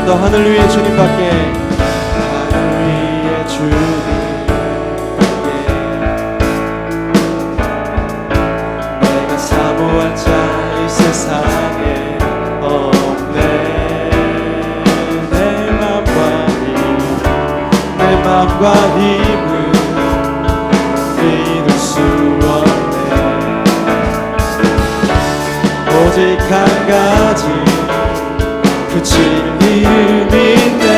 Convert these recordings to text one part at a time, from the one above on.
더 하늘 위에 주님밖에, 하늘 위에 주님밖에 내가 사모할 자 이 세상에 없네. 내 맘과 힘은 믿을 수 없네. 오직 한 가지 그 진리를 믿네.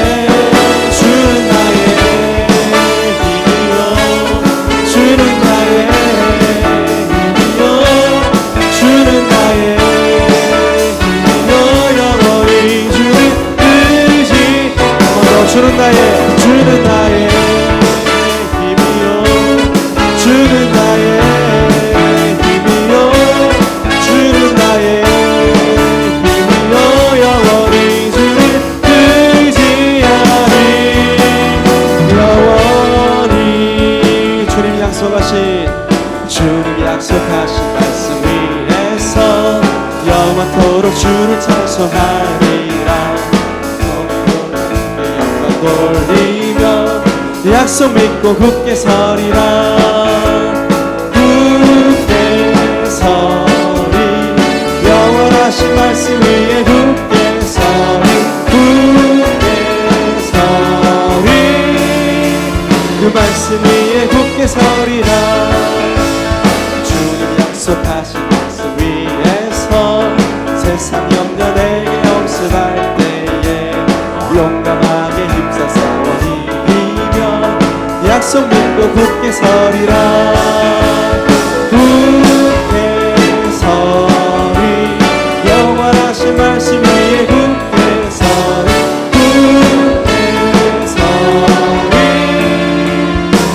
주는 나의 힘이요, 주는 나의 힘이요, 주는 나의 힘이요. 영원히 주를 의지. 주는 나의, 주는 나의 힘이요, 주는 나의 힘이요, 주는 나의 힘이요. 영원히 주를 의지하리. 영원히 주님이 약속하신 말씀 위에서 영원토록 주를 찬송하리라. 영광 돌리며 약속 믿고 굳게 서리라. 굳게 서리. 영원하신 말씀 위에 굳게 서리. 굳게 서리. 그 말씀 위에 굳게 서리라. 주님 약속하신 말씀 위에서 세상 염려 내게 없으할 때에 용감하게 힘써 싸워 이기며 약속 믿고 굳게 서리라. 굳게 서리. 영원하신 말씀 위에 굳게 서리. 굳게 서리.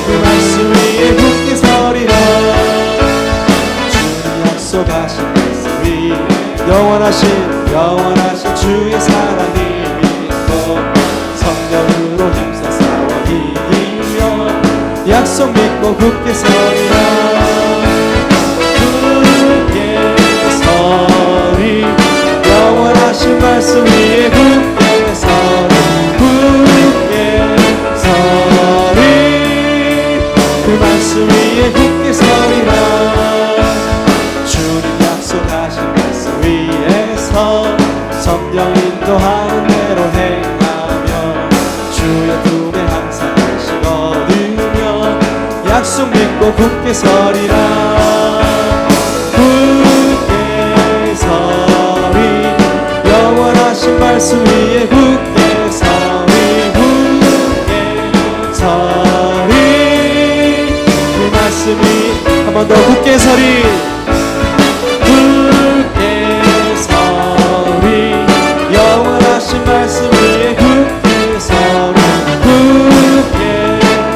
그 말씀 위에 굳게 서리라. 주님 약속하신 말씀 위에 영원하신 주의 사랑을 믿고 성령으로 힘써 싸워 이기며 약속 믿고 굳게 서리라. 굳게 서리. 영원하신 말씀 위에 굳게 서리. 굳게 서리. 그 말씀 위에 굳게 서리라. 주님 약속하신 말씀 위에서 성령 인도하는 대로 행하며 주의 품에 항상 안식 얻으며 약속 믿고 굳게 서리라. 굳게 서리. 영원하신 말씀 위에 굳게 서리. 굳게 서리. 그 말씀이 한 번 더 굳게 서리. 굳게 서리. 영원하신 말씀 위에 굳게 서리. 굳게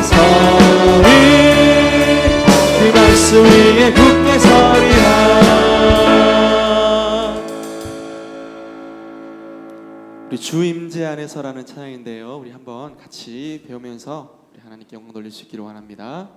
서리. 그 말씀 위에 굳게 서리라. 우리 주 임재 안에서라는 찬양인데요, 우리 한번 같이 배우면서 우리 하나님께 영광 돌릴 수 있기를 원합니다.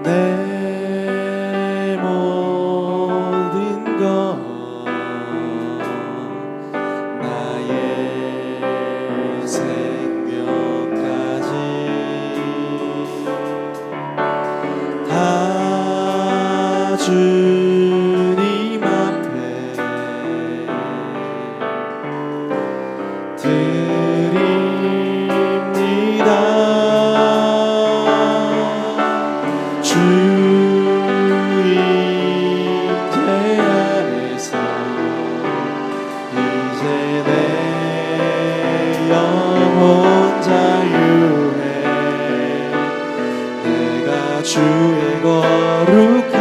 내 모든 것 나의 생명까지 다 주님 앞에 주 임재 안에서 이제 내 영혼 자유해. 내가 주의 거룩한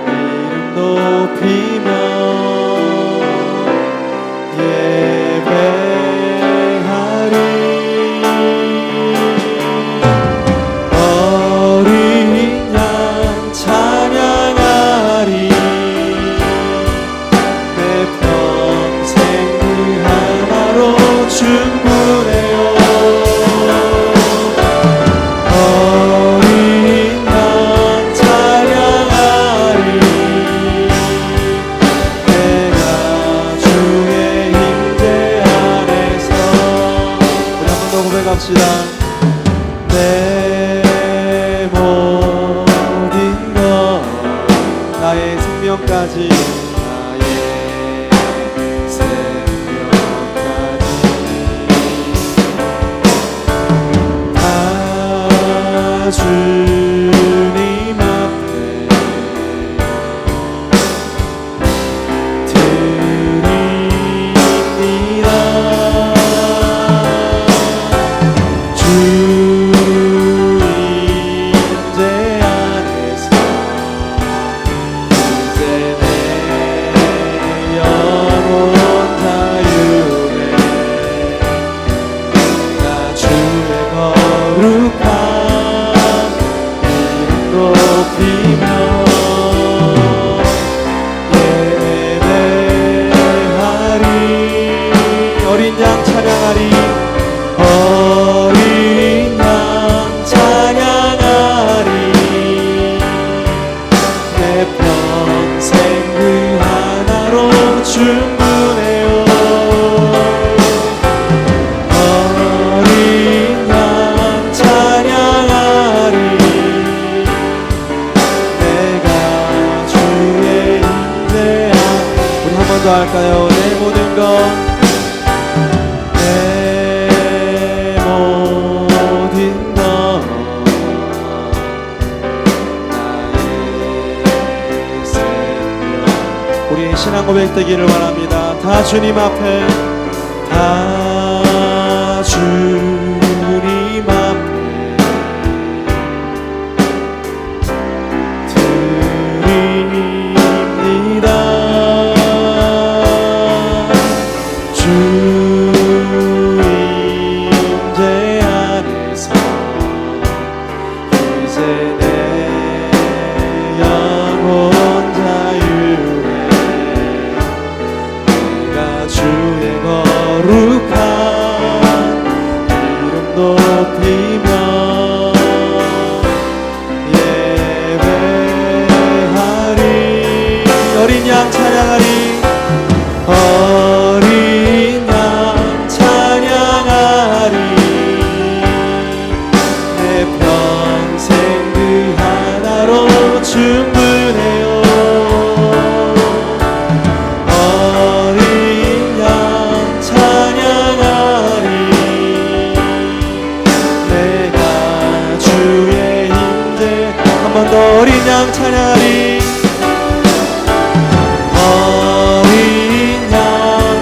이름 높이며 고백합시다. 내 모든 것 나의 생명까지 다 주님 앞에 드립니다. 주 임재 안에서 이제 내 영혼 자유해. 나 주의 거룩한 이름 높이며 예배하리. 어린 양 찬양하리. 어린 양 찬양하리. 내 평생 그 하나로 충분해요. 어린 양 찬양하리. 내가 주의 임재한. 우리 한 번 더 할까요? 내 모든 것 내 모든 것 나의 생명. 우리의 신앙 고백 되기를 원합니다. 다 주님 앞에 다 주님 앞에 드립니다. 주 임재 안에서 이제 내 영혼 자유해. 내가 주의 거룩한 이름 높이며 예배하리. 어린 양 찬양하리. 어린 양 찬양하리. 내 평생 그 하나로 충분해요. 어린 양 찬양하리. 내가 주의 임재. 한 번 더 어린 양 찬양하리. 어린 양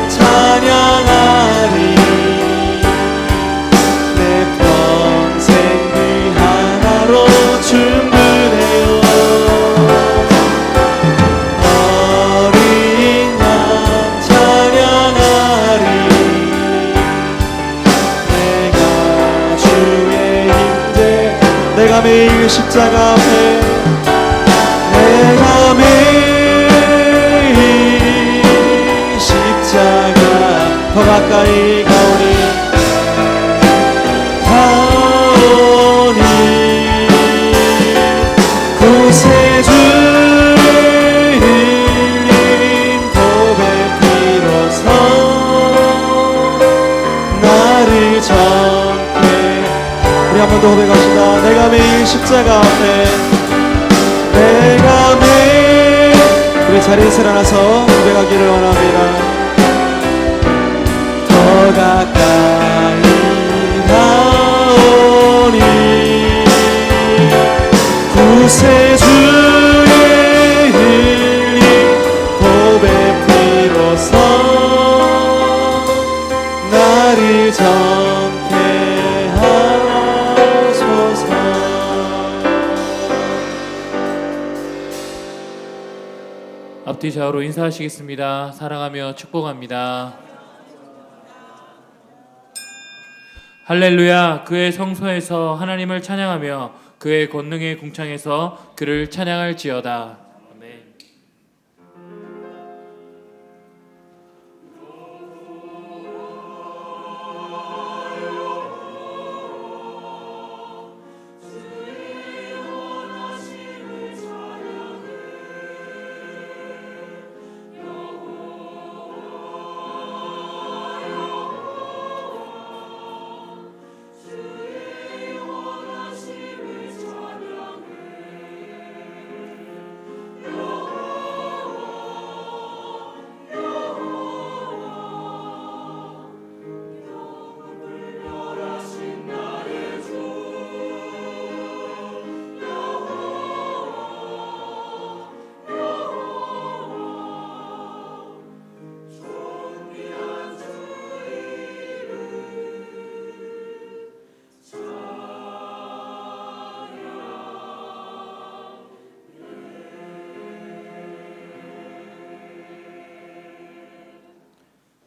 찬양하리. 내 평생 그 하나로 충분해요. 어린 양 찬양하리. 내가 주의 임재. 내가 매일 십자가 앞에 내가 매일 십자가 더 가까이 가오니 구세주의 흘린 보배 피로써 나를 정케. 우리 한 번 더 고백합시다. 내가 매일 십자가 앞에 내가 매일. 우리 자리에서 일어나서 고백하기를 원합니다. 더 가까이 나오니 구세주의 흘린 보배 피로써 나를 정케 하소서. 앞뒤 좌우로 인사하시겠습니다. 사랑하며 축복합니다. 할렐루야. 그의 성소에서 하나님을 찬양하며 그의 권능의 궁창에서 그를 찬양할지어다. 아멘.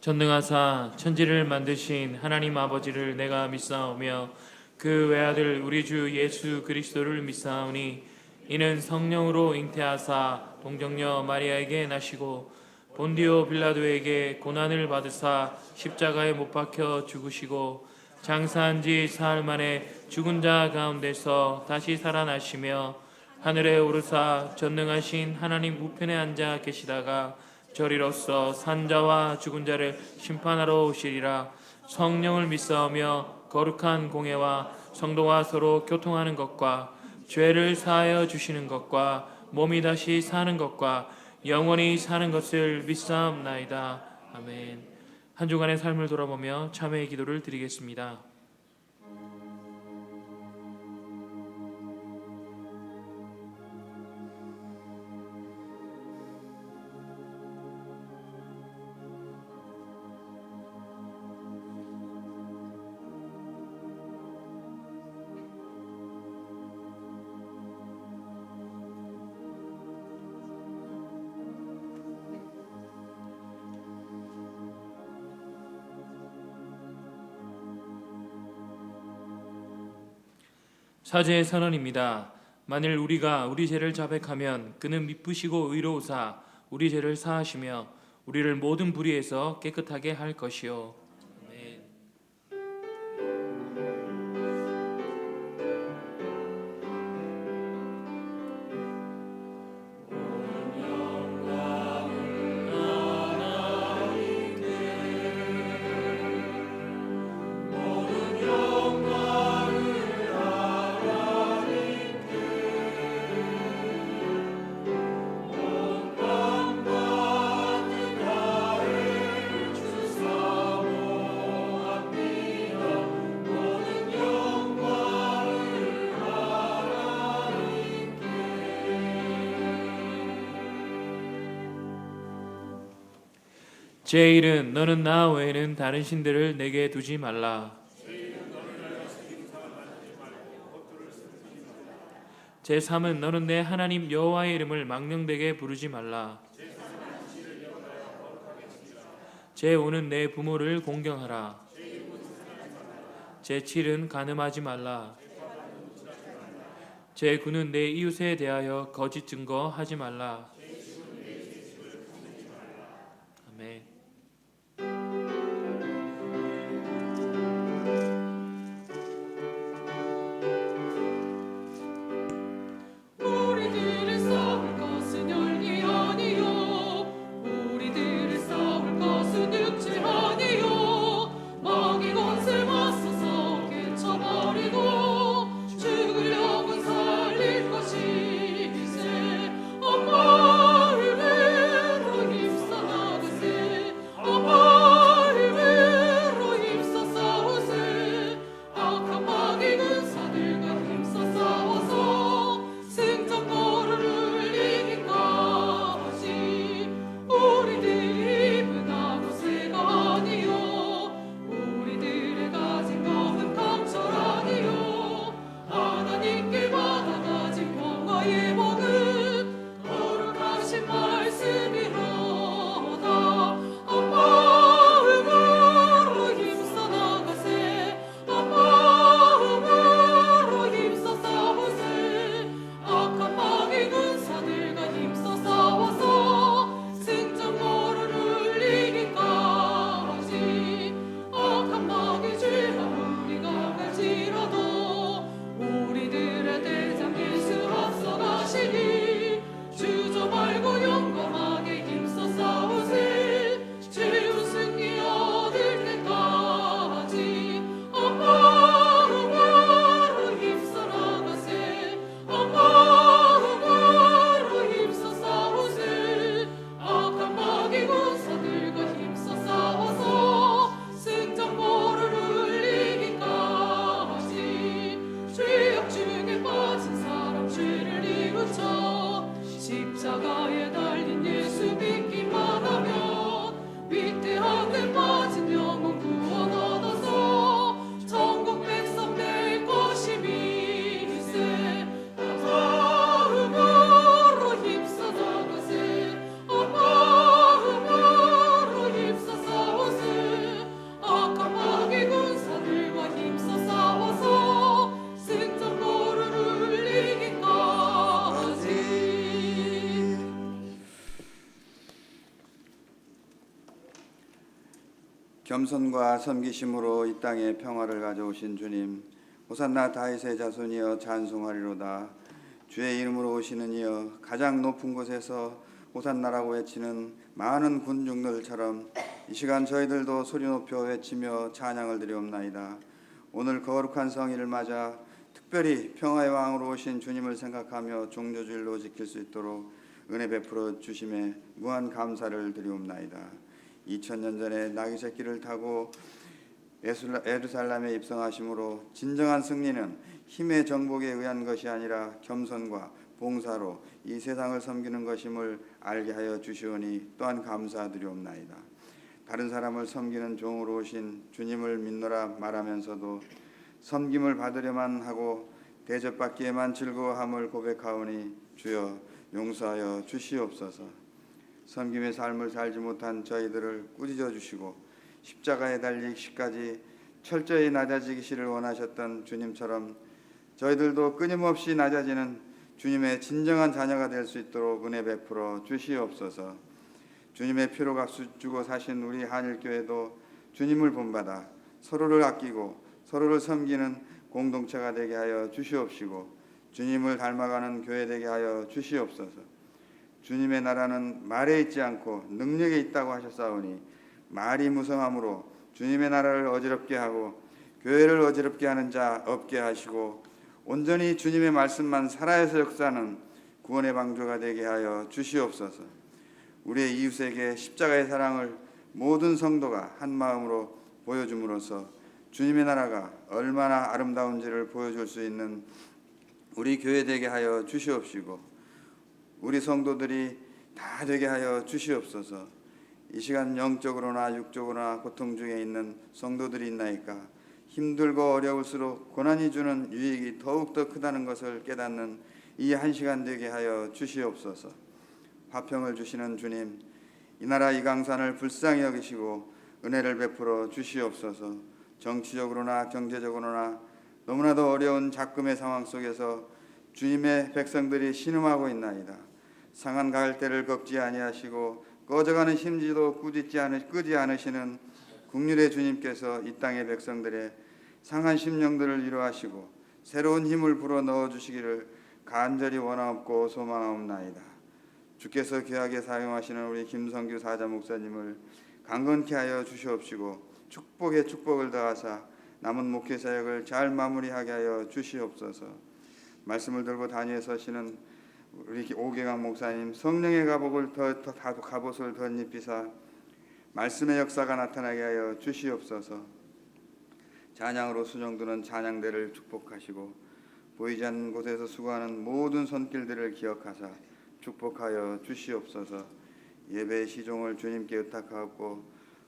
전능하사 천지를 만드신 하나님 아버지를 내가 믿사오며 그 외아들 우리 주 예수 그리스도를 믿사오니 이는 성령으로 잉태하사 동정녀 마리아에게 나시고 본디오 빌라도에게 고난을 받으사 십자가에 못 박혀 죽으시고 장사한 지 사흘 만에 죽은 자 가운데서 다시 살아나시며 하늘에 오르사 전능하신 하나님 우편에 앉아 계시다가 저리로서 산자와 죽은 자를 심판하러 오시리라. 성령을 믿사오며 거룩한 공예와 성도와 서로 교통하는 것과 죄를 사하여 주시는 것과 몸이 다시 사는 것과 영원히 사는 것을 믿사옵나이다. 아멘. 한 주간의 삶을 돌아보며 참회의 기도를 드리겠습니다. 사제의 선언입니다. 만일 우리가 우리 죄를 자백하면 그는 미쁘시고 의로우사 우리 죄를 사하시며 우리를 모든 불의에서 깨끗하게 할 것이요. 아멘. 제1은 너는 나 외에는 다른 신들을 내게 두지 말라. 제3은 너는 내 하나님 여호와의 이름을 망령되게 부르지 말라. 제5는 내 부모를 공경하라. 제7은 간음하지 말라. 제9는 내 이웃에 대하여 거짓 증거하지 말라. 아멘. 우리들을 싸울 것은 혈기 아니요 우리들을 싸울 것은 육체 아니요 마귀 권세 맞서서 깨쳐버리고 죽을 영혼 살릴 것이세. 엄마 겸손과 섬기심으로 이 땅에 평화를 가져오신 주님, 호산나 다윗의 자손이여 찬송하리로다. 주의 이름으로 오시는 이여, 가장 높은 곳에서 호산나라고 외치는 많은 군중들처럼 이 시간 저희들도 소리 높여 외치며 찬양을 드리옵나이다. 오늘 거룩한 성일을 맞아 특별히 평화의 왕으로 오신 주님을 생각하며 종교주일로 지킬 수 있도록 은혜 베풀어 주심에 무한 감사를 드리옵나이다. 2000년 전에 나귀 새끼를 타고 예루살렘에 입성하심으로 진정한 승리는 힘의 정복에 의한 것이 아니라 겸손과 봉사로 이 세상을 섬기는 것임을 알게 하여 주시오니 또한 감사드리옵나이다. 다른 사람을 섬기는 종으로 오신 주님을 믿노라 말하면서도 섬김을 받으려만 하고 대접받기에만 즐거워함을 고백하오니 주여 용서하여 주시옵소서. 섬김의 삶을 살지 못한 저희들을 꾸짖어 주시고 십자가에 달리기까지 철저히 낮아지기를 원하셨던 주님처럼 저희들도 끊임없이 낮아지는 주님의 진정한 자녀가 될 수 있도록 은혜 베풀어 주시옵소서. 주님의 피로 값을 주고 사신 우리 한일교회도 주님을 본받아 서로를 아끼고 서로를 섬기는 공동체가 되게 하여 주시옵시고 주님을 닮아가는 교회 되게 하여 주시옵소서. 주님의 나라는 말에 있지 않고 능력에 있다고 하셨사오니 말이 무성함으로 주님의 나라를 어지럽게 하고 교회를 어지럽게 하는 자 없게 하시고 온전히 주님의 말씀만 살아서 역사하는 구원의 방주가 되게 하여 주시옵소서. 우리의 이웃에게 십자가의 사랑을 모든 성도가 한 마음으로 보여줌으로써 주님의 나라가 얼마나 아름다운지를 보여줄 수 있는 우리 교회 되게 하여 주시옵시고 우리 성도들이 다 되게 하여 주시옵소서. 이 시간 영적으로나 육적으로나 고통 중에 있는 성도들이 있나이까 힘들고 어려울수록 고난이 주는 유익이 더욱더 크다는 것을 깨닫는 이 한 시간 되게 하여 주시옵소서. 화평을 주시는 주님, 이 나라 이 강산을 불쌍히 여기시고 은혜를 베풀어 주시옵소서. 정치적으로나 경제적으로나 너무나도 어려운 작금의 상황 속에서 주님의 백성들이 신음하고 있나이다. 상한 갈대를 꺾지 아니하시고 꺼져가는 심지도 끄지 않으시는 국률의 주님께서 이 땅의 백성들의 상한 심령들을 위로하시고 새로운 힘을 불어 넣어주시기를 간절히 원하옵고 소망하옵나이다. 주께서 귀하게 사용하시는 우리 김성규 사자 목사님을 강건케 하여 주시옵시고 축복에 축복을 더하사 남은 목회 사역을 잘 마무리하게 하여 주시옵소서. 말씀을 들고 단위에 서시는 우리 오경환 목사님 성령의 갑옷을 덧입히사 말씀의 역사가 나타나게 하여 주시옵소서. 찬양으로 수종드는 찬양대를 축복하시고 보이지 않는 곳에서 수고하는 모든 손길들을 기억하사 축복하여 주시옵소서. 예배의 시종을 주님께 의탁하옵고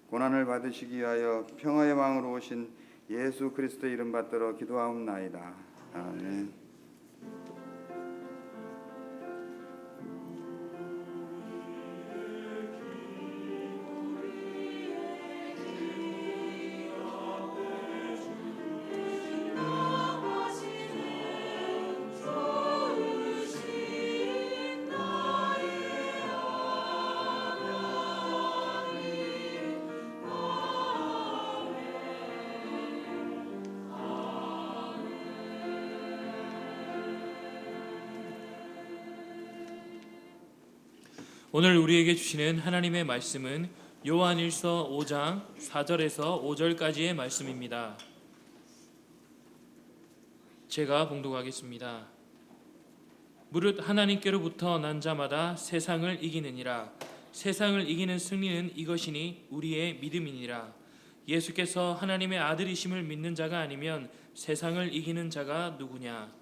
고난을 받으시기 위하여 평화의 왕으로 오신 예수 그리스도 이름 받들어 기도하옵나이다. 아멘. 오늘 우리에게 주시는 하나님의 말씀은 요한일서 5장 4절에서 5절까지의 말씀입니다. 제가 봉독하겠습니다. 무릇 하나님께로부터 난 자마다 세상을 이기느니라. 세상을 이기는 승리는 이것이니 우리의 믿음이니라. 예수께서 하나님의 아들이심을 믿는 자가 아니면 세상을 이기는 자가 누구냐.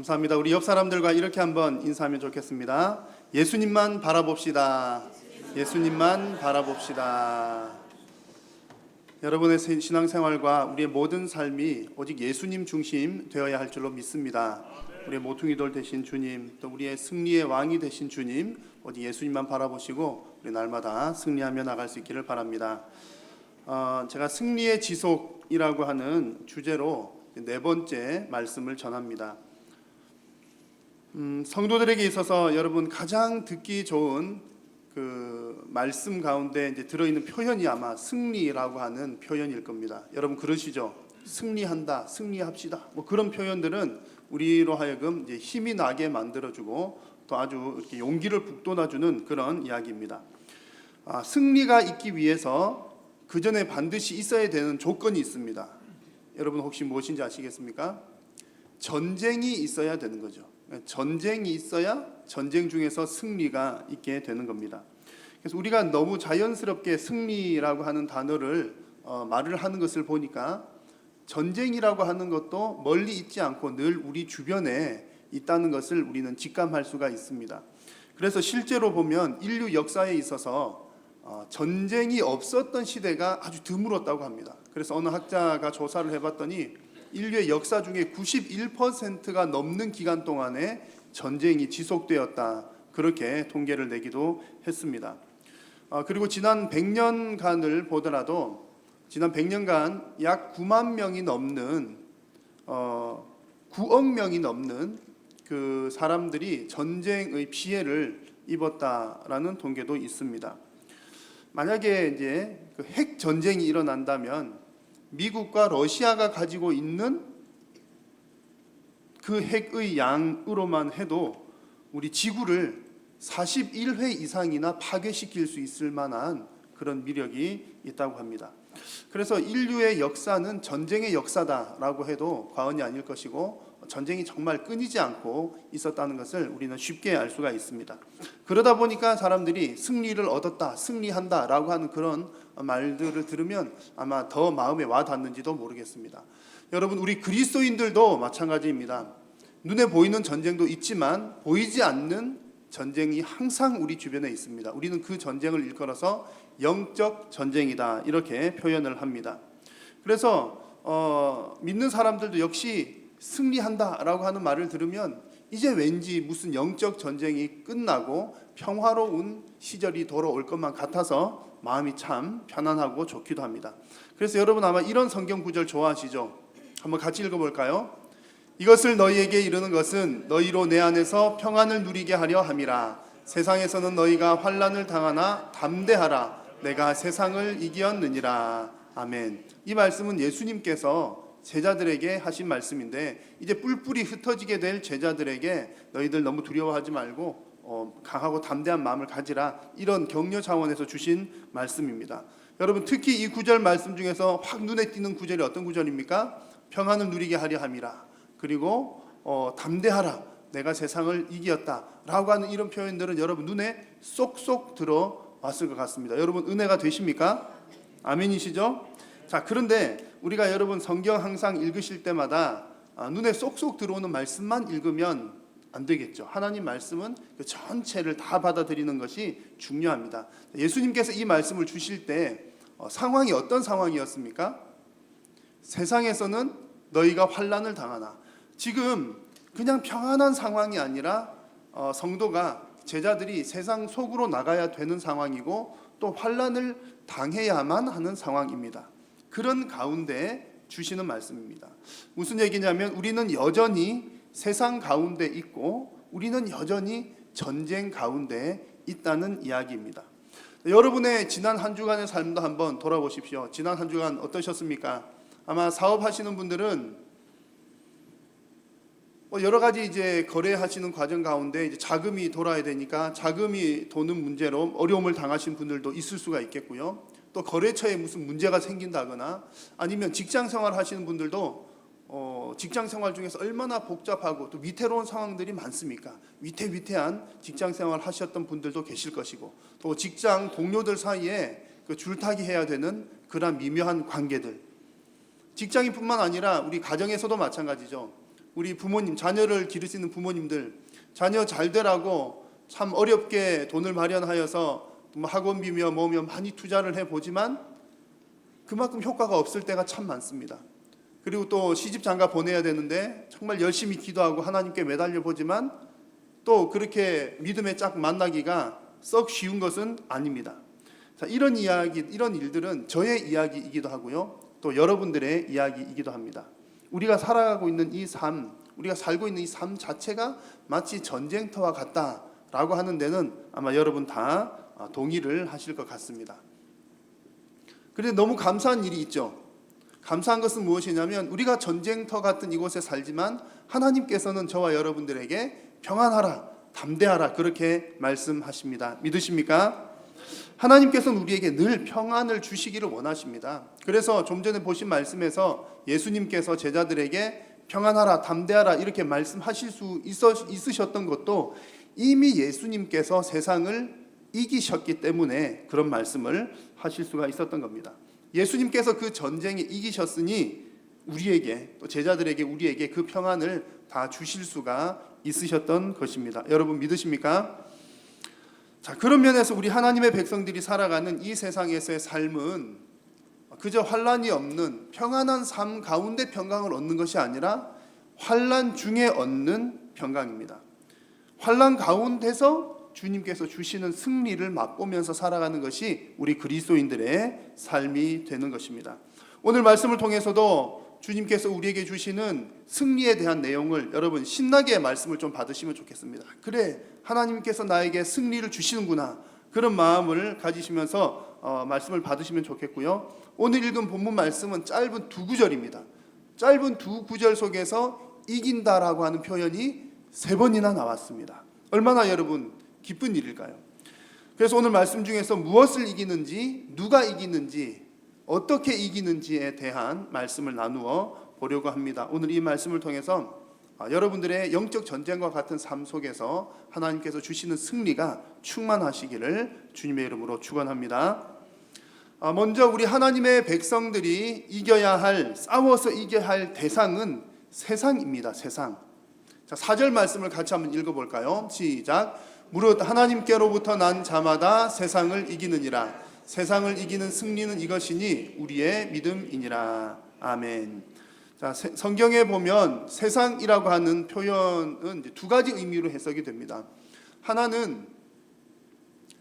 감사합니다. 우리 옆 사람들과 이렇게 한번 인사하면 좋겠습니다. 예수님만 바라봅시다. 예수님만 바라봅시다. 여러분의 신앙생활과 우리의 모든 삶이 오직 예수님 중심 되어야 할 줄로 믿습니다. 우리의 모퉁이돌 되신 주님, 또 우리의 승리의 왕이 되신 주님, 오직 예수님만 바라보시고 우리 날마다 승리하며 나갈 수 있기를 바랍니다. 제가 승리의 지속이라고 하는 주제로 네 번째 말씀을 전합니다. 성도들에게 있어서 여러분 가장 듣기 좋은 그 말씀 가운데 이제 들어있는 표현이 아마 승리라고 하는 표현일 겁니다. 여러분 그러시죠? 승리한다, 승리합시다. 뭐 그런 표현들은 우리로 하여금 이제 힘이 나게 만들어주고 또 아주 이렇게 용기를 북돋아주는 그런 이야기입니다. 승리가 있기 위해서 그 전에 반드시 있어야 되는 조건이 있습니다. 여러분 혹시 무엇인지 아시겠습니까? 전쟁이 있어야 되는 거죠. 전쟁이 있어야 전쟁 중에서 승리가 있게 되는 겁니다. 그래서 우리가 너무 자연스럽게 승리라고 하는 단어를 말을 하는 것을 보니까 전쟁이라고 하는 것도 멀리 있지 않고 늘 우리 주변에 있다는 것을 우리는 직감할 수가 있습니다. 그래서 실제로 보면 인류 역사에 있어서 전쟁이 없었던 시대가 아주 드물었다고 합니다. 그래서 어느 학자가 조사를 해봤더니 인류의 역사 중에 91%가 넘는 기간 동안에 전쟁이 지속되었다. 그렇게 통계를 내기도 했습니다. 그리고 지난 100년간을 보더라도 지난 100년간 약 9만 명이 넘는 9억 명이 넘는 그 사람들이 전쟁의 피해를 입었다라는 통계도 있습니다. 만약에 이제 그 핵 전쟁이 일어난다면 미국과 러시아가 가지고 있는 그 핵의 양으로만 해도 우리 지구를 41회 이상이나 파괴시킬 수 있을 만한 그런 위력이 있다고 합니다. 그래서 인류의 역사는 전쟁의 역사다라고 해도 과언이 아닐 것이고 전쟁이 정말 끊이지 않고 있었다는 것을 우리는 쉽게 알 수가 있습니다. 그러다 보니까 사람들이 승리를 얻었다, 승리한다라고 하는 그런 말들을 들으면 아마 더 마음에 와 닿는지도 모르겠습니다. 여러분 우리 그리스도인들도 마찬가지입니다. 눈에 보이는 전쟁도 있지만 보이지 않는 전쟁이 항상 우리 주변에 있습니다. 우리는 그 전쟁을 일컬어서 영적 전쟁이다 이렇게 표현을 합니다. 그래서 믿는 사람들도 역시 승리한다라고 하는 말을 들으면 이제 왠지 무슨 영적 전쟁이 끝나고 평화로운 시절이 돌아올 것만 같아서 마음이 참 편안하고 좋기도 합니다. 그래서 여러분 아마 이런 성경 구절 좋아하시죠? 한번 같이 읽어볼까요? 이것을 너희에게 이르는 것은 너희로 내 안에서 평안을 누리게 하려 함이라. 세상에서는 너희가 환난을 당하나 담대하라. 내가 세상을 이기었느니라. 아멘. 이 말씀은 예수님께서 제자들에게 하신 말씀인데 이제 뿔뿔이 흩어지게 될 제자들에게 너희들 너무 두려워하지 말고 강하고 담대한 마음을 가지라 이런 격려 차원에서 주신 말씀입니다. 여러분 특히 이 구절 말씀 중에서 확 눈에 띄는 구절이 어떤 구절입니까? 평안을 누리게 하려 함이라. 그리고 담대하라. 내가 세상을 이기었다 라고 하는 이런 표현들은 여러분 눈에 쏙쏙 들어왔을 것 같습니다. 여러분 은혜가 되십니까? 아멘이시죠? 자, 그런데 우리가 여러분 성경 항상 읽으실 때마다 눈에 쏙쏙 들어오는 말씀만 읽으면 안 되겠죠. 하나님 말씀은 그 전체를 다 받아들이는 것이 중요합니다. 예수님께서 이 말씀을 주실 때 상황이 어떤 상황이었습니까? 세상에서는 너희가 환난을 당하나. 지금 그냥 평안한 상황이 아니라 성도가 제자들이 세상 속으로 나가야 되는 상황이고 또 환난을 당해야만 하는 상황입니다. 그런 가운데 주시는 말씀입니다. 무슨 얘기냐면 우리는 여전히 세상 가운데 있고 우리는 여전히 전쟁 가운데 있다는 이야기입니다. 여러분의 지난 한 주간의 삶도 한번 돌아보십시오. 지난 한 주간 어떠셨습니까? 아마 사업하시는 분들은 여러 가지 이제 거래하시는 과정 가운데 이제 자금이 돌아야 되니까 자금이 도는 문제로 어려움을 당하신 분들도 있을 수가 있겠고요. 또 거래처에 무슨 문제가 생긴다거나 아니면 직장 생활 하시는 분들도 직장 생활 중에서 얼마나 복잡하고 또 위태로운 상황들이 많습니까? 위태위태한 직장 생활 하셨던 분들도 계실 것이고 또 직장 동료들 사이에 그 줄타기 해야 되는 그런 미묘한 관계들, 직장인뿐만 아니라 우리 가정에서도 마찬가지죠. 우리 부모님, 자녀를 기르시는 부모님들, 자녀 잘 되라고 참 어렵게 돈을 마련하여서 뭐 학원비며 뭐며 많이 투자를 해보지만 그만큼 효과가 없을 때가 참 많습니다. 그리고 또 시집 장가 보내야 되는데 정말 열심히 기도하고 하나님께 매달려 보지만 또 그렇게 믿음의 짝 만나기가 썩 쉬운 것은 아닙니다. 자, 이런 이야기, 이런 일들은 저의 이야기이기도 하고요, 또 여러분들의 이야기이기도 합니다. 우리가 살아가고 있는 이 삶, 우리가 살고 있는 이 삶 자체가 마치 전쟁터와 같다라고 하는 데는 아마 여러분 다 동의를 하실 것 같습니다. 그런데 너무 감사한 일이 있죠. 감사한 것은 무엇이냐면 우리가 전쟁터 같은 이곳에 살지만 하나님께서는 저와 여러분들에게 평안하라, 담대하라 그렇게 말씀하십니다. 믿으십니까? 하나님께서는 우리에게 늘 평안을 주시기를 원하십니다. 그래서 좀 전에 보신 말씀에서 예수님께서 제자들에게 평안하라, 담대하라 이렇게 말씀하실 수 있으셨던 것도 이미 예수님께서 세상을 이기셨기 때문에 그런 말씀을 하실 수가 있었던 겁니다. 예수님께서 그 전쟁에 이기셨으니 우리에게, 또 제자들에게, 우리에게 그 평안을 다 주실 수가 있으셨던 것입니다. 여러분 믿으십니까? 자, 그런 면에서 우리 하나님의 백성들이 살아가는 이 세상에서의 삶은 그저 환난이 없는 평안한 삶 가운데 평강을 얻는 것이 아니라 환난 중에 얻는 평강입니다. 환난 가운데서 주님께서 주시는 승리를 맛보면서 살아가는 것이 우리 그리스도인들의 삶이 되는 것입니다. 오늘 말씀을 통해서도 주님께서 우리에게 주시는 승리에 대한 내용을 여러분 신나게 말씀을 좀 받으시면 좋겠습니다. 그래, 하나님께서 나에게 승리를 주시는구나, 그런 마음을 가지시면서 말씀을 받으시면 좋겠고요. 오늘 읽은 본문 말씀은 짧은 두 구절입니다. 짧은 두 구절 속에서 이긴다라고 하는 표현이 3번이나 나왔습니다. 얼마나 여러분 기쁜 일일까요? 그래서 오늘 말씀 중에서 무엇을 이기는지, 누가 이기는지, 어떻게 이기는지에 대한 말씀을 나누어 보려고 합니다. 오늘 이 말씀을 통해서 여러분들의 영적 전쟁과 같은 삶 속에서 하나님께서 주시는 승리가 충만하시기를 주님의 이름으로 축원합니다. 먼저 우리 하나님의 백성들이 이겨야 할, 싸워서 이겨야 할 대상은 세상입니다. 세상. 자, 4절 말씀을 같이 한번 읽어볼까요? 시작. 무릇 하나님께로부터 난 자마다 세상을 이기느니라. 세상을 이기는 승리는 이것이니 우리의 믿음이니라. 아멘. 자, 성경에 보면 세상이라고 하는 표현은 두 가지 의미로 해석이 됩니다. 하나는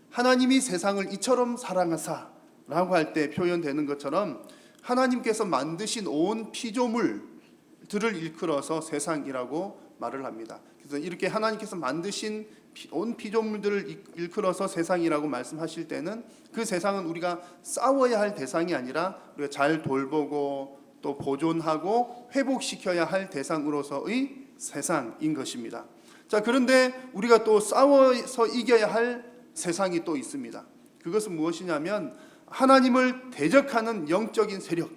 하나님이 세상을 이처럼 사랑하사라고 할 때 표현되는 것처럼 하나님께서 만드신 온 피조물들을 일컬어서 세상이라고 말을 합니다. 그래서 이렇게 하나님께서 만드신 온 피조물들을 일컬어서 세상이라고 말씀하실 때는 그 세상은 우리가 싸워야 할 대상이 아니라 우리가 잘 돌보고 또 보존하고 회복시켜야 할 대상으로서의 세상인 것입니다. 자, 그런데 우리가 또 싸워서 이겨야 할 세상이 또 있습니다. 그것은 무엇이냐면 하나님을 대적하는 영적인 세력,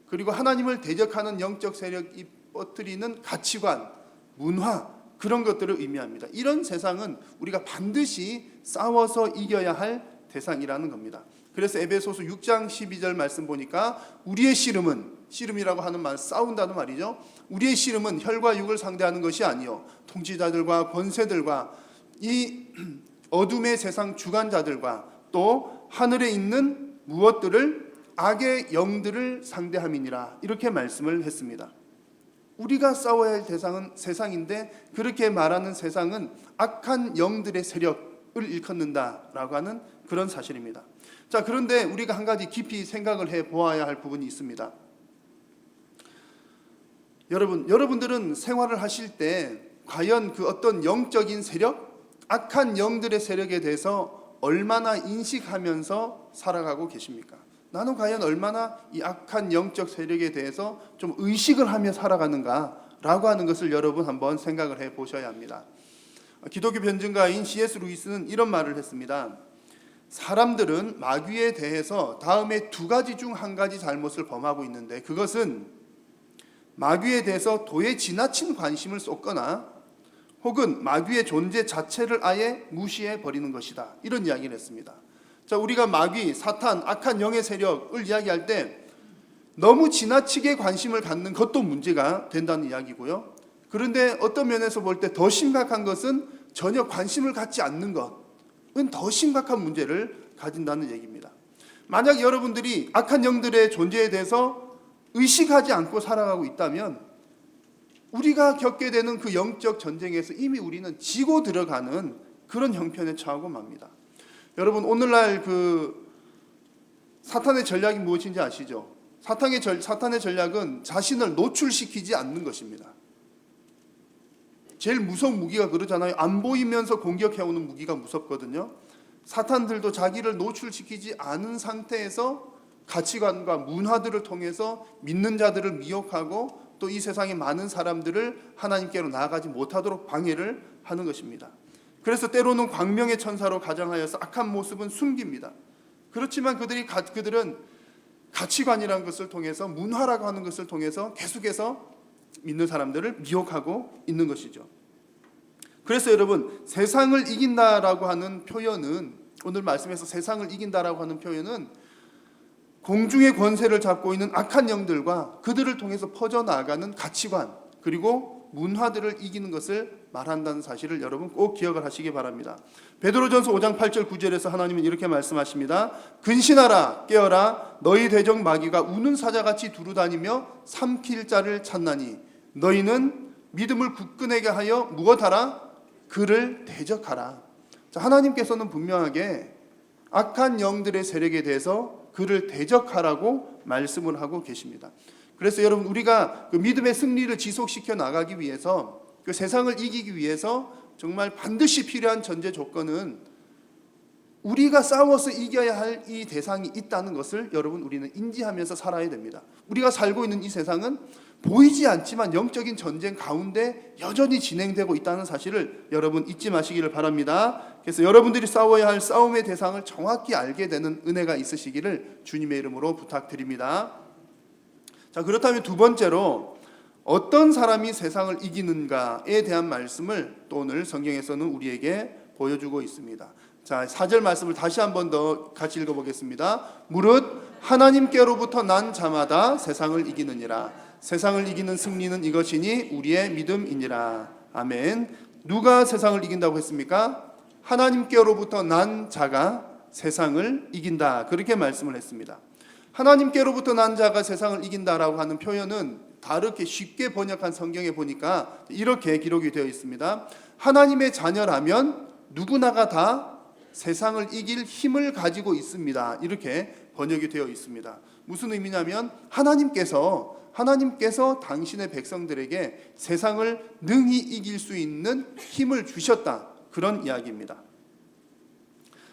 그리고 하나님을 대적하는 영적 세력이 퍼뜨리는 가치관, 문화, 그런 것들을 의미합니다. 이런 세상은 우리가 반드시 싸워서 이겨야 할 대상이라는 겁니다. 그래서 에베소서 6장 12절 말씀 보니까 우리의 씨름은, 씨름이라고 하는 말, 싸운다는 말이죠. 우리의 씨름은 혈과 육을 상대하는 것이 아니요 통치자들과 권세들과 이 어둠의 세상 주관자들과 또 하늘에 있는 무엇들을, 악의 영들을 상대함이니라, 이렇게 말씀을 했습니다. 우리가 싸워야 할 대상은 세상인데 그렇게 말하는 세상은 악한 영들의 세력을 일컫는다라고 하는 그런 사실입니다. 자, 그런데 우리가 한 가지 깊이 생각을 해 보아야 할 부분이 있습니다. 여러분들은 생활을 하실 때 과연 그 어떤 영적인 세력, 악한 영들의 세력에 대해서 얼마나 인식하면서 살아가고 계십니까? 나는 과연 얼마나 이 악한 영적 세력에 대해서 좀 의식을 하며 살아가는가라고 하는 것을 여러분 한번 생각을 해 보셔야 합니다. 기독교 변증가인 C.S. 루이스는 이런 말을 했습니다. 사람들은 마귀에 대해서 다음에 두 가지 중 한 가지 잘못을 범하고 있는데 그것은 마귀에 대해서 도에 지나친 관심을 쏟거나 혹은 마귀의 존재 자체를 아예 무시해 버리는 것이다. 이런 이야기를 했습니다. 자, 우리가 마귀, 사탄, 악한 영의 세력을 이야기할 때 너무 지나치게 관심을 갖는 것도 문제가 된다는 이야기고요. 그런데 어떤 면에서 볼 때 더 심각한 것은 전혀 관심을 갖지 않는 것은 더 심각한 문제를 가진다는 얘기입니다. 만약 여러분들이 악한 영들의 존재에 대해서 의식하지 않고 살아가고 있다면 우리가 겪게 되는 그 영적 전쟁에서 이미 우리는 지고 들어가는 그런 형편에 처하고 맙니다. 여러분, 오늘날 그 사탄의 전략이 무엇인지 아시죠? 사탄의 전략은 자신을 노출시키지 않는 것입니다. 제일 무서운 무기가 그러잖아요. 안 보이면서 공격해오는 무기가 무섭거든요. 사탄들도 자기를 노출시키지 않은 상태에서 가치관과 문화들을 통해서 믿는 자들을 미혹하고 또 이 세상의 많은 사람들을 하나님께로 나아가지 못하도록 방해를 하는 것입니다. 그래서 때로는 광명의 천사로 가장하여서 악한 모습은 숨깁니다. 그렇지만 그들은 가치관이라는 것을 통해서, 문화라고 하는 것을 통해서 계속해서 믿는 사람들을 미혹하고 있는 것이죠. 그래서 여러분, 세상을 이긴다라고 하는 표현은, 오늘 말씀에서 세상을 이긴다라고 하는 표현은 공중의 권세를 잡고 있는 악한 영들과 그들을 통해서 퍼져나가는 가치관 그리고 문화들을 이기는 것을 말한다는 사실을 여러분 꼭 기억을 하시기 바랍니다. 베드로전서 5장 8절 9절에서 하나님은 이렇게 말씀하십니다. 근신하라, 깨어라, 너희 대적 마귀가 우는 사자같이 두루다니며 삼킬 자를 찾나니 너희는 믿음을 굳건하게 하여 무엇하라? 그를 대적하라. 자, 하나님께서는 분명하게 악한 영들의 세력에 대해서 그를 대적하라고 말씀을 하고 계십니다. 그래서 여러분, 우리가 그 믿음의 승리를 지속시켜 나가기 위해서, 그 세상을 이기기 위해서 정말 반드시 필요한 전제 조건은 우리가 싸워서 이겨야 할 이 대상이 있다는 것을 여러분 우리는 인지하면서 살아야 됩니다. 우리가 살고 있는 이 세상은 보이지 않지만 영적인 전쟁 가운데 여전히 진행되고 있다는 사실을 여러분 잊지 마시기를 바랍니다. 그래서 여러분들이 싸워야 할 싸움의 대상을 정확히 알게 되는 은혜가 있으시기를 주님의 이름으로 부탁드립니다. 자, 그렇다면 두 번째로 어떤 사람이 세상을 이기는가에 대한 말씀을 또 오늘 성경에서는 우리에게 보여주고 있습니다. 자, 4절 말씀을 다시 한 번 더 같이 읽어보겠습니다. 무릇 하나님께로부터 난 자마다 세상을 이기느니라. 세상을 이기는 승리는 이것이니 우리의 믿음이니라. 아멘. 누가 세상을 이긴다고 했습니까? 하나님께로부터 난 자가 세상을 이긴다. 그렇게 말씀을 했습니다. 하나님께로부터 난 자가 세상을 이긴다라고 하는 표현은 다르게 쉽게 번역한 성경에 보니까 이렇게 기록이 되어 있습니다. 하나님의 자녀라면 누구나가 다 세상을 이길 힘을 가지고 있습니다. 이렇게 번역이 되어 있습니다. 무슨 의미냐면 하나님께서 당신의 백성들에게 세상을 능히 이길 수 있는 힘을 주셨다. 그런 이야기입니다.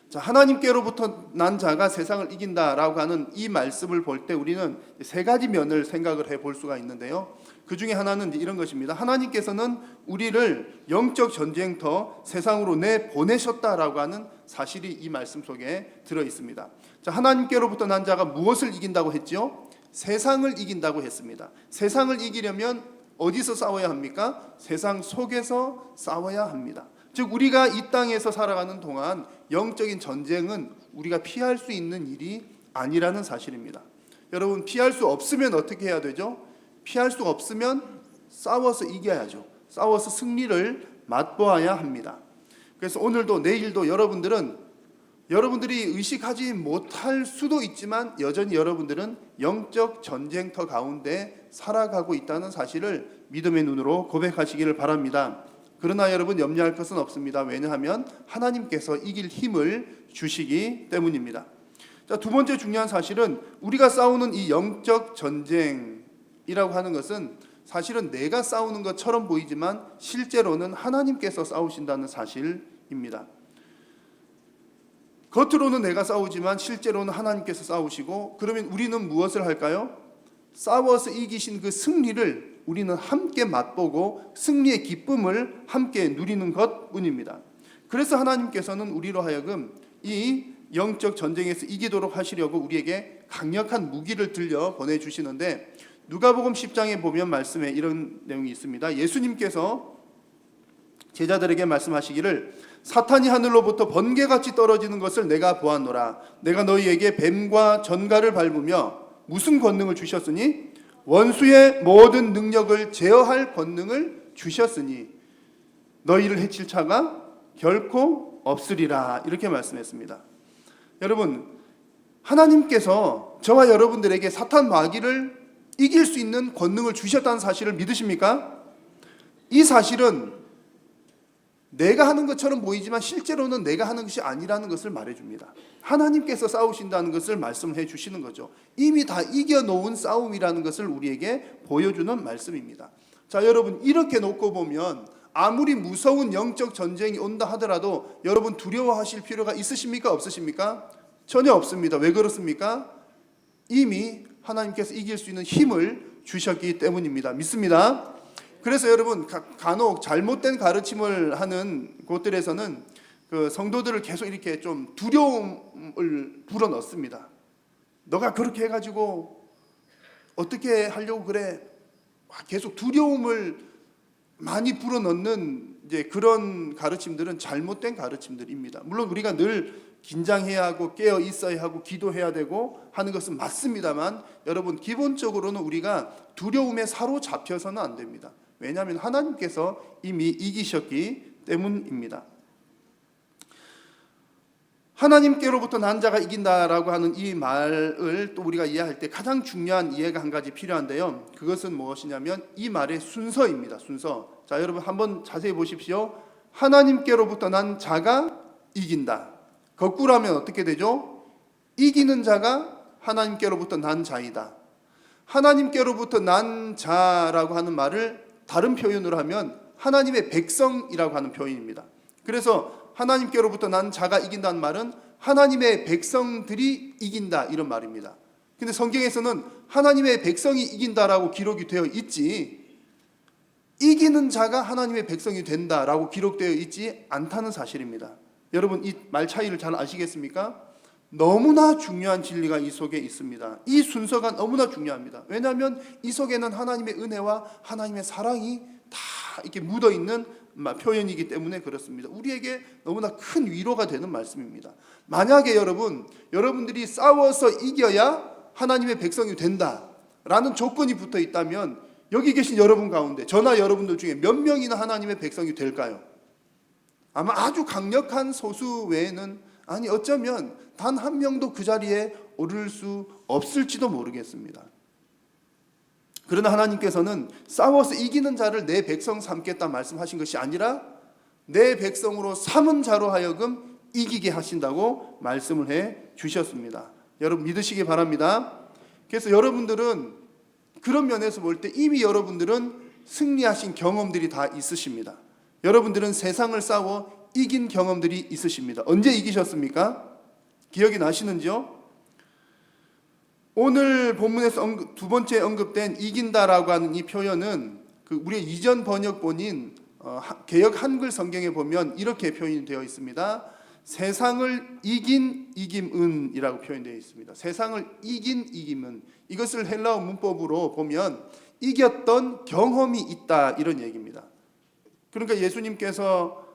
자, 하나님께로부터 난 자가 세상을 이긴다라고 하는 이 말씀을 볼 때 우리는 세 가지 면을 생각을 해볼 수가 있는데요. 그 중에 하나는 이런 것입니다. 하나님께서는 우리를 영적 전쟁터 세상으로 내보내셨다라고 하는 사실이 이 말씀 속에 들어 있습니다. 자, 하나님께로부터 난 자가 무엇을 이긴다고 했죠? 세상을 이긴다고 했습니다. 세상을 이기려면 어디서 싸워야 합니까? 세상 속에서 싸워야 합니다. 즉 우리가 이 땅에서 살아가는 동안 영적인 전쟁은 우리가 피할 수 있는 일이 아니라는 사실입니다. 여러분, 피할 수 없으면 어떻게 해야 되죠? 피할 수 없으면 싸워서 이겨야죠. 싸워서 승리를 맛보아야 합니다. 그래서 오늘도 내일도 여러분들이 의식하지 못할 수도 있지만 여전히 여러분들은 영적 전쟁터 가운데 살아가고 있다는 사실을 믿음의 눈으로 고백하시기를 바랍니다. 그러나 여러분 염려할 것은 없습니다. 왜냐하면 하나님께서 이길 힘을 주시기 때문입니다. 자, 두 번째 중요한 사실은 우리가 싸우는 이 영적 전쟁이라고 하는 것은 사실은 내가 싸우는 것처럼 보이지만 실제로는 하나님께서 싸우신다는 사실입니다. 겉으로는 내가 싸우지만 실제로는 하나님께서 싸우시고, 그러면 우리는 무엇을 할까요? 싸워서 이기신 그 승리를 우리는 함께 맛보고 승리의 기쁨을 함께 누리는 것뿐입니다. 그래서 하나님께서는 우리로 하여금 이 영적 전쟁에서 이기도록 하시려고 우리에게 강력한 무기를 들려 보내주시는데, 누가복음 10장에 보면 말씀에 이런 내용이 있습니다. 예수님께서 제자들에게 말씀하시기를 사탄이 하늘로부터 번개같이 떨어지는 것을 내가 보았노라. 내가 너희에게 뱀과 전갈을 밟으며 무슨 권능을 주셨으니 원수의 모든 능력을 제어할 권능을 주셨으니 너희를 해칠 자가 결코 없으리라 이렇게 말씀했습니다. 여러분, 하나님께서 저와 여러분들에게 사탄 마귀를 이길 수 있는 권능을 주셨다는 사실을 믿으십니까? 이 사실은 내가 하는 것처럼 보이지만 실제로는 내가 하는 것이 아니라는 것을 말해줍니다. 하나님께서 싸우신다는 것을 말씀해 주시는 거죠. 이미 다 이겨놓은 싸움이라는 것을 우리에게 보여주는 말씀입니다. 자, 여러분, 이렇게 놓고 보면 아무리 무서운 영적 전쟁이 온다 하더라도 여러분 두려워하실 필요가 있으십니까? 없으십니까? 전혀 없습니다. 왜 그렇습니까? 이미 하나님께서 이길 수 있는 힘을 주셨기 때문입니다. 믿습니다. 그래서 여러분, 간혹 잘못된 가르침을 하는 곳들에서는 그 성도들을 계속 이렇게 좀 두려움을 불어넣습니다. 너가 그렇게 해가지고 어떻게 하려고 그래? 계속 두려움을 많이 불어넣는 이제 그런 가르침들은 잘못된 가르침들입니다. 물론 우리가 늘 긴장해야 하고 깨어 있어야 하고 기도해야 되고 하는 것은 맞습니다만 여러분, 기본적으로는 우리가 두려움에 사로잡혀서는 안 됩니다. 왜냐하면 하나님께서 이미 이기셨기 때문입니다. 하나님께로부터 난 자가 이긴다라고 하는 이 말을 또 우리가 이해할 때 가장 중요한 이해가 한 가지 필요한데요. 그것은 무엇이냐면 이 말의 순서입니다. 순서. 자, 여러분 한번 자세히 보십시오. 하나님께로부터 난 자가 이긴다. 거꾸로 하면 어떻게 되죠? 이기는 자가 하나님께로부터 난 자이다. 하나님께로부터 난 자라고 하는 말을 다른 표현으로 하면 하나님의 백성이라고 하는 표현입니다. 그래서 하나님께로부터 난 자가 이긴다는 말은 하나님의 백성들이 이긴다 이런 말입니다. 근데 성경에서는 하나님의 백성이 이긴다라고 기록이 되어 있지 이기는 자가 하나님의 백성이 된다라고 기록되어 있지 않다는 사실입니다. 여러분, 이 말 차이를 잘 아시겠습니까? 너무나 중요한 진리가 이 속에 있습니다. 이 순서가 너무나 중요합니다. 왜냐하면 이 속에는 하나님의 은혜와 하나님의 사랑이 다 이렇게 묻어있는 표현이기 때문에 그렇습니다. 우리에게 너무나 큰 위로가 되는 말씀입니다. 만약에 여러분들이 싸워서 이겨야 하나님의 백성이 된다라는 조건이 붙어 있다면 여기 계신 여러분 가운데 저나 여러분들 중에 몇 명이나 하나님의 백성이 될까요? 아마 아주 강력한 소수 외에는 아니 어쩌면 단 한 명도 그 자리에 오를 수 없을지도 모르겠습니다. 그러나 하나님께서는 싸워서 이기는 자를 내 백성 삼겠다 말씀하신 것이 아니라 내 백성으로 삼은 자로 하여금 이기게 하신다고 말씀을 해 주셨습니다. 여러분 믿으시기 바랍니다. 그래서 여러분들은 그런 면에서 볼 때 이미 여러분들은 승리하신 경험들이 다 있으십니다. 여러분들은 세상을 싸워 이긴 경험들이 있으십니다. 언제 이기셨습니까? 기억이 나시는지요? 오늘 본문에서 두 번째 언급된 이긴다라고 하는 이 표현은 우리의 이전 번역본인 개역 한글 성경에 보면 이렇게 표현이 되어 있습니다. 세상을 이긴 이김은이라고 표현되어 있습니다. 세상을 이긴 이김은, 이것을 헬라어 문법으로 보면 이겼던 경험이 있다 이런 얘기입니다. 그러니까 예수님께서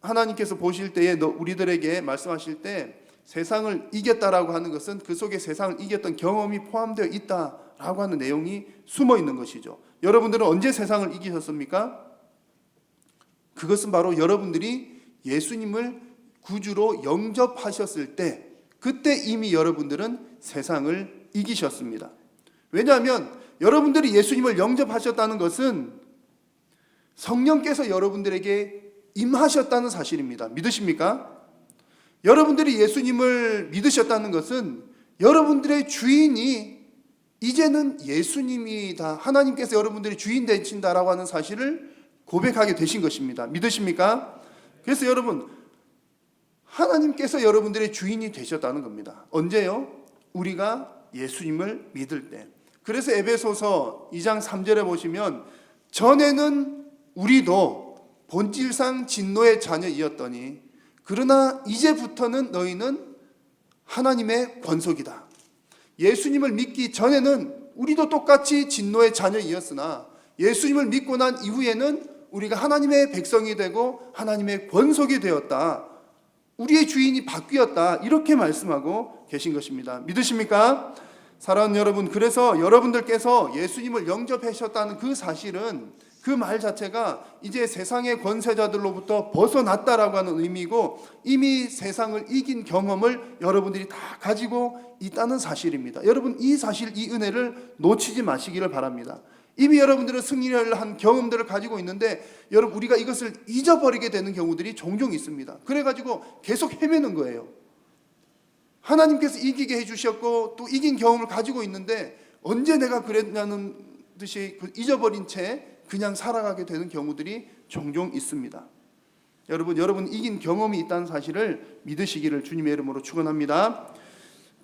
하나님께서 보실 때에 우리들에게 말씀하실 때 세상을 이겼다라고 하는 것은 그 속에 세상을 이겼던 경험이 포함되어 있다라고 하는 내용이 숨어 있는 것이죠. 여러분들은 언제 세상을 이기셨습니까? 그것은 바로 여러분들이 예수님을 구주로 영접하셨을 때 그때 이미 여러분들은 세상을 이기셨습니다. 왜냐하면 여러분들이 예수님을 영접하셨다는 것은 성령께서 여러분들에게 임하셨다는 사실입니다. 믿으십니까? 여러분들이 예수님을 믿으셨다는 것은 여러분들의 주인이 이제는 예수님이다. 하나님께서 여러분들의 주인 되신다라고 하는 사실을 고백하게 되신 것입니다. 믿으십니까? 그래서 여러분, 하나님께서 여러분들의 주인이 되셨다는 겁니다. 언제요? 우리가 예수님을 믿을 때. 그래서 에베소서 2장 3절에 보시면 전에는 우리도 본질상 진노의 자녀이었더니 그러나 이제부터는 너희는 하나님의 권속이다. 예수님을 믿기 전에는 우리도 똑같이 진노의 자녀이었으나 예수님을 믿고 난 이후에는 우리가 하나님의 백성이 되고 하나님의 권속이 되었다. 우리의 주인이 바뀌었다. 이렇게 말씀하고 계신 것입니다. 믿으십니까? 사랑하는 여러분, 그래서 여러분들께서 예수님을 영접하셨다는 그 사실은 그 말 자체가 이제 세상의 권세자들로부터 벗어났다라고 하는 의미고 이미 세상을 이긴 경험을 여러분들이 다 가지고 있다는 사실입니다. 여러분 이 사실, 이 은혜를 놓치지 마시기를 바랍니다. 이미 여러분들은 승리를 한 경험들을 가지고 있는데 여러분 우리가 이것을 잊어버리게 되는 경우들이 종종 있습니다. 그래가지고 계속 헤매는 거예요. 하나님께서 이기게 해주셨고 또 이긴 경험을 가지고 있는데 언제 내가 그랬냐는 듯이 잊어버린 채 그냥 살아가게 되는 경우들이 종종 있습니다. 여러분 이긴 경험이 있다는 사실을 믿으시기를 주님의 이름으로 축원합니다.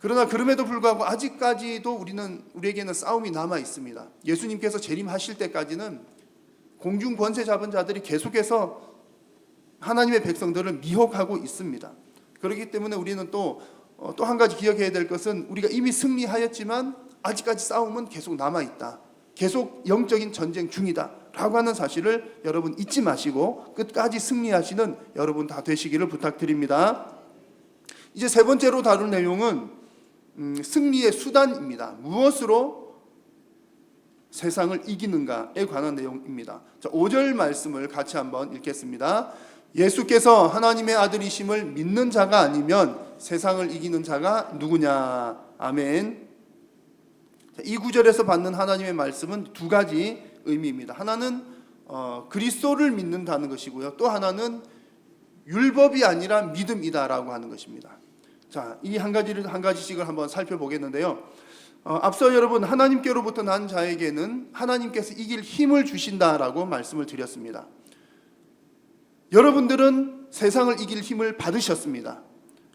그러나 그럼에도 불구하고 아직까지도 우리에게는 싸움이 남아 있습니다. 예수님께서 재림하실 때까지는 공중 권세 잡은 자들이 계속해서 하나님의 백성들을 미혹하고 있습니다. 그렇기 때문에 우리는 또 한 가지 기억해야 될 것은 우리가 이미 승리하였지만 아직까지 싸움은 계속 남아 있다. 계속 영적인 전쟁 중이다 라고 하는 사실을 여러분 잊지 마시고 끝까지 승리하시는 여러분 다 되시기를 부탁드립니다. 이제 세 번째로 다룰 내용은 승리의 수단입니다. 무엇으로 세상을 이기는가에 관한 내용입니다. 자, 5절 말씀을 같이 한번 읽겠습니다. 예수께서 하나님의 아들이심을 믿는 자가 아니면 세상을 이기는 자가 누구냐. 아멘. 이 구절에서 받는 하나님의 말씀은 두 가지 의미입니다. 하나는 그리스도를 믿는다는 것이고요. 또 하나는 율법이 아니라 믿음이다라고 하는 것입니다. 자, 이 한 가지씩을 한번 살펴보겠는데요. 앞서 여러분 하나님께로부터 난 자에게는 하나님께서 이길 힘을 주신다라고 말씀을 드렸습니다. 여러분들은 세상을 이길 힘을 받으셨습니다.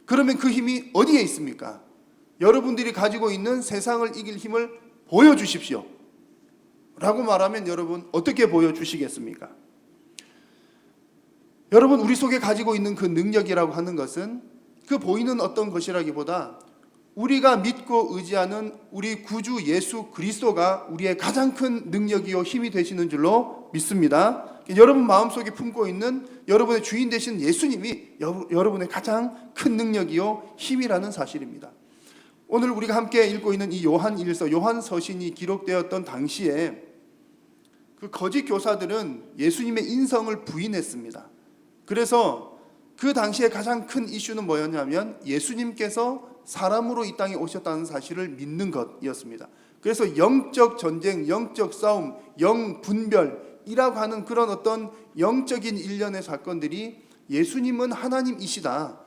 그러면 그 힘이 어디에 있습니까? 여러분들이 가지고 있는 세상을 이길 힘을 보여주십시오 라고 말하면 여러분 어떻게 보여주시겠습니까? 여러분 우리 속에 가지고 있는 그 능력이라고 하는 것은 그 보이는 어떤 것이라기보다 우리가 믿고 의지하는 우리 구주 예수 그리스도가 우리의 가장 큰 능력이요 힘이 되시는 줄로 믿습니다. 여러분 마음속에 품고 있는 여러분의 주인 되신 예수님이 여러분의 가장 큰 능력이요 힘이라는 사실입니다. 오늘 우리가 함께 읽고 있는 이 요한일서, 요한서신이 기록되었던 당시에 그 거짓 교사들은 예수님의 인성을 부인했습니다. 그래서 그 당시에 가장 큰 이슈는 뭐였냐면 예수님께서 사람으로 이 땅에 오셨다는 사실을 믿는 것이었습니다. 그래서 영적 전쟁, 영적 싸움, 영분별이라고 하는 그런 어떤 영적인 일련의 사건들이 예수님은 하나님이시다,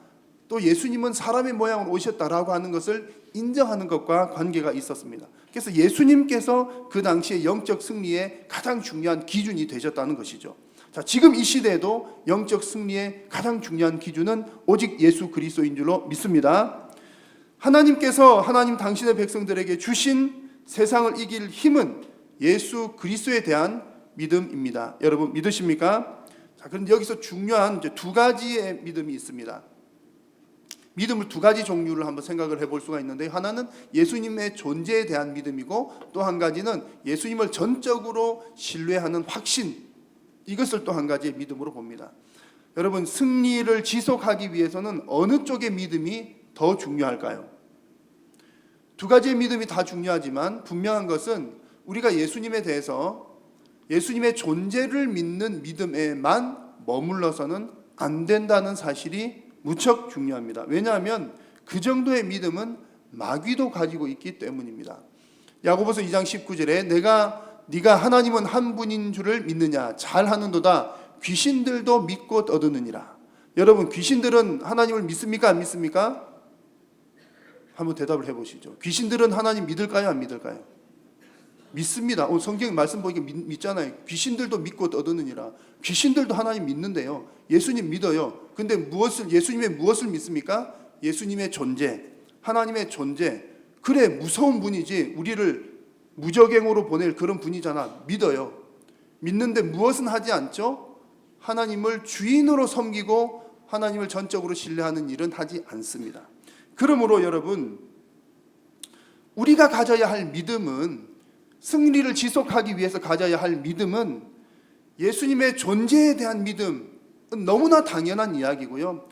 또 예수님은 사람의 모양으로 오셨다라고 하는 것을 인정하는 것과 관계가 있었습니다. 그래서 예수님께서 그 당시에 영적 승리의 가장 중요한 기준이 되셨다는 것이죠. 자, 지금 이 시대에도 영적 승리의 가장 중요한 기준은 오직 예수 그리스도인 줄로 믿습니다. 하나님께서 하나님 당신의 백성들에게 주신 세상을 이길 힘은 예수 그리스도에 대한 믿음입니다. 여러분 믿으십니까? 자, 그런데 여기서 중요한 두 가지의 믿음이 있습니다. 믿음을 두 가지 종류를 한번 생각을 해볼 수가 있는데, 하나는 예수님의 존재에 대한 믿음이고 또 한 가지는 예수님을 전적으로 신뢰하는 확신, 이것을 또 한 가지의 믿음으로 봅니다. 여러분 승리를 지속하기 위해서는 어느 쪽의 믿음이 더 중요할까요? 두 가지의 믿음이 다 중요하지만 분명한 것은 우리가 예수님에 대해서 예수님의 존재를 믿는 믿음에만 머물러서는 안 된다는 사실이 무척 중요합니다. 왜냐하면 그 정도의 믿음은 마귀도 가지고 있기 때문입니다. 야고보서 2장 19절에 네가 하나님은 한 분인 줄을 믿느냐, 잘하는도다, 귀신들도 믿고 얻으느니라. 여러분 귀신들은 하나님을 믿습니까 안 믿습니까? 한번 대답을 해보시죠. 귀신들은 하나님 믿을까요 안 믿을까요? 믿습니다. 성경 말씀 보니까 믿잖아요. 귀신들도 믿고 얻으느니라. 귀신들도 하나님 믿는데요, 예수님 믿어요. 근데 예수님의 무엇을 믿습니까? 예수님의 존재, 하나님의 존재. 그래 무서운 분이지, 우리를 무적행으로 보낼 그런 분이잖아. 믿어요. 믿는데 무엇은 하지 않죠? 하나님을 주인으로 섬기고 하나님을 전적으로 신뢰하는 일은 하지 않습니다. 그러므로 여러분 우리가 가져야 할 믿음은, 승리를 지속하기 위해서 가져야 할 믿음은 예수님의 존재에 대한 믿음은 너무나 당연한 이야기고요.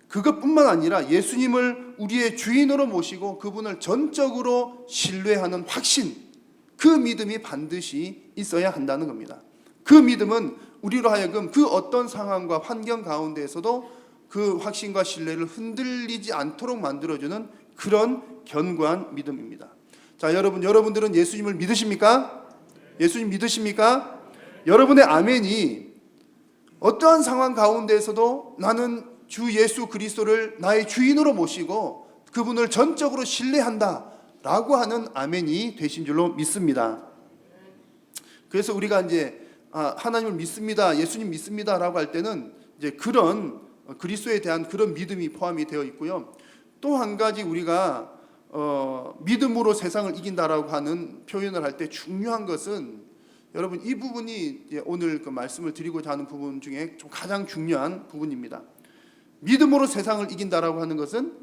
그것뿐만 아니라 예수님을 우리의 주인으로 모시고 그분을 전적으로 신뢰하는 확신, 그 믿음이 반드시 있어야 한다는 겁니다. 그 믿음은 우리로 하여금 그 어떤 상황과 환경 가운데에서도 그 확신과 신뢰를 흔들리지 않도록 만들어주는 그런 견고한 믿음입니다. 자, 여러분들은 예수님을 믿으십니까? 예수님 믿으십니까? 여러분의 아멘이 어떠한 상황 가운데에서도 나는 주 예수 그리스도를 나의 주인으로 모시고 그분을 전적으로 신뢰한다 라고 하는 아멘이 되신 줄로 믿습니다. 그래서 우리가 이제 하나님을 믿습니다, 예수님 믿습니다 라고 할 때는 이제 그런 그리스도에 대한 그런 믿음이 포함이 되어 있고요. 또 한 가지 우리가 믿음으로 세상을 이긴다라고 하는 표현을 할 때 중요한 것은 여러분 이 부분이 오늘 그 말씀을 드리고자 하는 부분 중에 좀 가장 중요한 부분입니다. 믿음으로 세상을 이긴다라고 하는 것은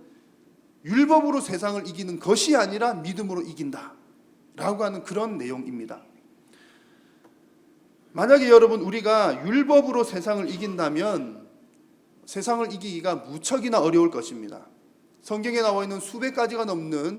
율법으로 세상을 이기는 것이 아니라 믿음으로 이긴다라고 하는 그런 내용입니다. 만약에 여러분 우리가 율법으로 세상을 이긴다면 세상을 이기기가 무척이나 어려울 것입니다. 성경에 나와 있는 수백 가지가 넘는